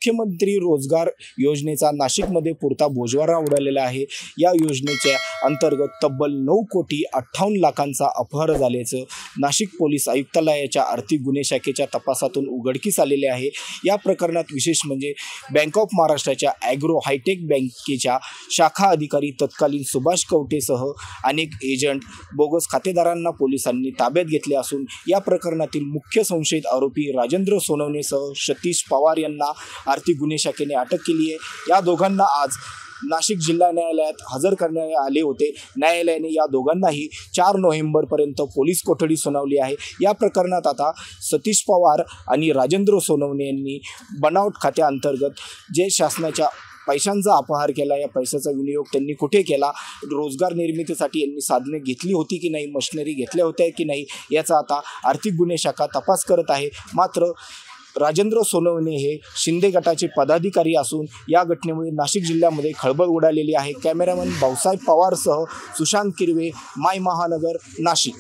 मुख्यमंत्री रोजगार योजनेचा नाशिकमध्ये पुरता बोजवारा उडालेला आहे। या योजनेच्या अंतर्गत तब्बल 9,58,00,000चा अपहार झाल्याचं नाशिक पोलीस आयुक्तालयाच्या आर्थिक गुन्हे शाखेच्या तपासातून उघडकीस आलेले आहे। या प्रकरणात विशेष म्हणजे बँक ऑफ महाराष्ट्राच्या ॲग्रो हायटेक बँकेच्या शाखा अधिकारी तत्कालीन सुभाष कवटेसह अनेक एजंट बोगस खातेदारांना पोलिसांनी ताब्यात घेतले असून या प्रकरणातील मुख्य संशयित आरोपी राजेंद्र सोनवणेसह सतीश पवार यांना आर्थिक गुन्हे शाखेने अटक केली आहे। या दोघांना आज नाशिक जिल्हा न्यायालयात हजर करण्यात आले होते। न्यायालयाने या दोघांनाही 4 नोव्हेंबरपर्यंत पोलीस कोठडी सुनावली आहे। या प्रकरणात आता सतीश पवार आणि राजेंद्र सोनवणे यांनी बनावट खात्याअंतर्गत जे शासनाच्या पैशांचा अपहार केला, या पैशाचा विनियोग त्यांनी कुठे केला, रोजगार निर्मितीसाठी यांनी साधने घेतली होती की नाही, मशिनरी घेतल्या होत्या की नाही, याचा आता आर्थिक गुन्हे शाखा तपास करत आहे। मात्र राजेंद्र सोनवणे हे शिंदे गटाचे पदाधिकारी असून या घटनेमुळे नाशिक जिल्ह्यामध्ये खळबळ उडालेली आहे। कॅमेरामन भाऊसाहेब पवारसह सुशांत किरवे, माय महानगर, नाशिक।